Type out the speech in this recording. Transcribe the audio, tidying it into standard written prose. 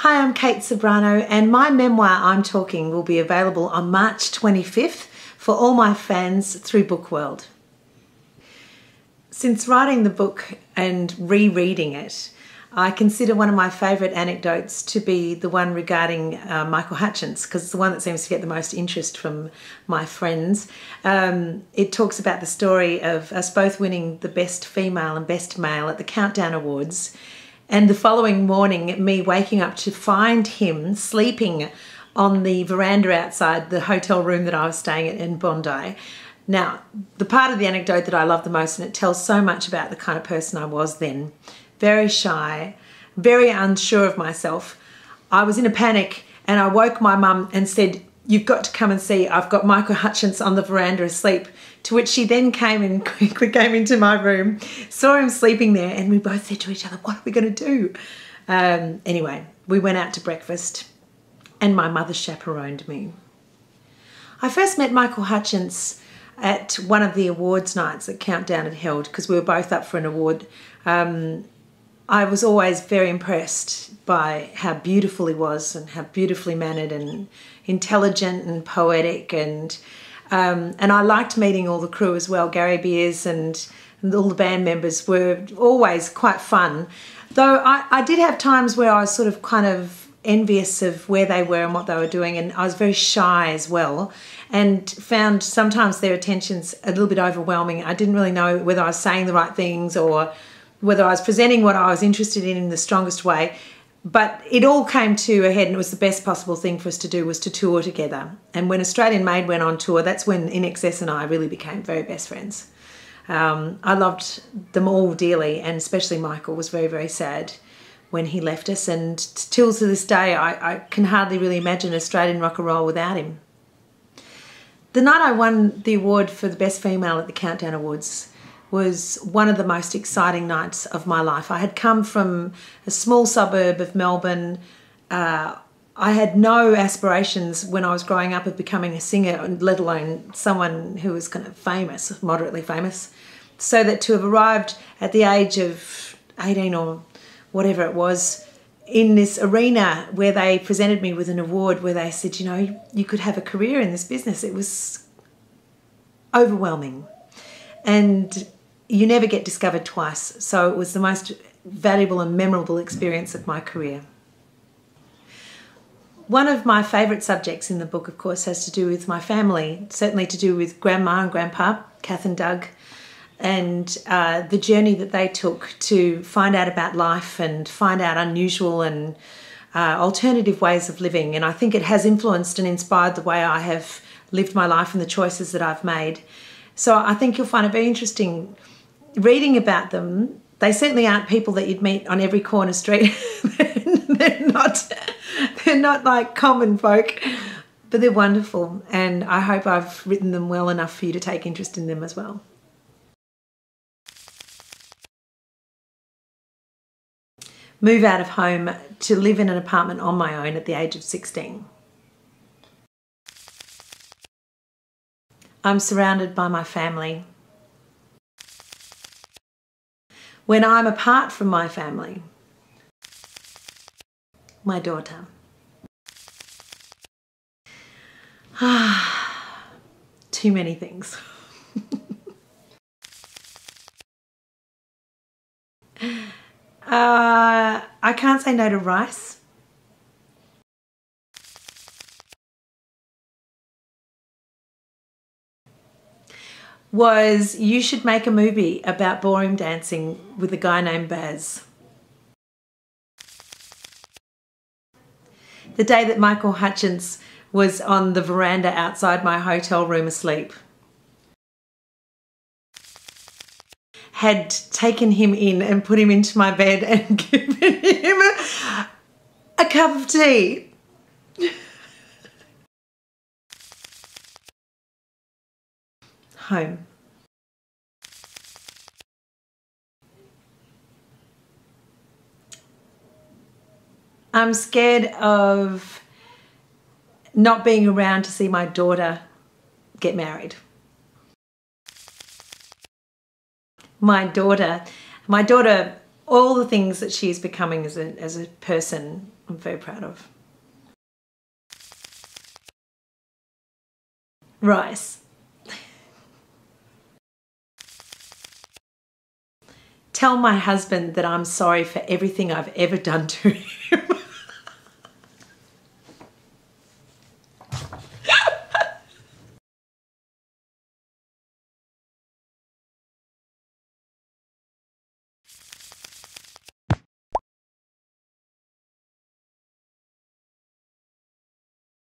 Hi, I'm Kate Ceberano, and my memoir, I'm Talking, will be available on March 25th for all my fans through Bookworld. Since writing the book and rereading it, I consider one of my favourite anecdotes to be the one regarding Michael Hutchence, because it's the one that seems to get the most interest from my friends. It talks about the story of us both winning the Best Female and Best Male at the Countdown Awards, and the following morning me waking up to find him sleeping on the veranda outside the hotel room that I was staying at in Bondi. Now, the part of the anecdote that I love the most, and it tells so much about the kind of person I was then, very shy, very unsure of myself. I was in a panic and I woke my mum and said, "You've got to come and see, I've got Michael Hutchence on the veranda asleep." To which she then came and quickly came into my room, saw him sleeping there, and we both said to each other, "What are we going to do?" Anyway, we went out to breakfast and my mother chaperoned me. I first met Michael Hutchence at one of the awards nights that Countdown had held, because we were both up for an award. I was always very impressed by how beautiful he was and how beautifully mannered and intelligent and poetic, and I liked meeting all the crew as well. Gary Beers and all the band members were always quite fun, though I did have times where I was sort of kind of envious of where they were and what they were doing, and I was very shy as well and found sometimes their attentions a little bit overwhelming. I didn't really know whether I was saying the right things or whether I was presenting what I was interested in the strongest way. But it all came to a head, and it was the best possible thing for us to do, was to tour together. And when Australian Made went on tour, that's when In Excess and I really became very best friends. I loved them all dearly, and especially Michael was very, very sad when he left us. And till to this day, I can hardly really imagine Australian rock and roll without him. The night I won the award for the Best Female at the Countdown Awards was one of the most exciting nights of my life. I had come from a small suburb of Melbourne. I had no aspirations when I was growing up of becoming a singer, let alone someone who was kind of famous, moderately famous. So that to have arrived at the age of 18 or whatever it was, in this arena where they presented me with an award, where they said, you know, you could have a career in this business, it was overwhelming. And you never get discovered twice, so it was the most valuable and memorable experience of my career. One of my favourite subjects in the book, of course, has to do with my family, certainly to do with Grandma and Grandpa, Kath and Doug, and the journey that they took to find out about life and find out unusual and alternative ways of living. And I think it has influenced and inspired the way I have lived my life and the choices that I've made. So I think you'll find it very interesting reading about them. They certainly aren't people that you'd meet on every corner street. they're not like common folk, but they're wonderful, and I hope I've written them well enough for you to take interest in them as well. Move out of home to live in an apartment on my own at the age of 16. I'm surrounded by my family. When I'm apart from my family, my daughter. Too many things. I can't say no to rice. Was you should make a movie about ballroom dancing with a guy named Baz. The day that Michael Hutchence was on the veranda outside my hotel room asleep. Had taken him in and put him into my bed and given him a cup of tea. Home. I'm scared of not being around to see my daughter get married. My daughter all the things that she is becoming as a person, I'm very proud of. Rice. Tell my husband that I'm sorry for everything I've ever done to him.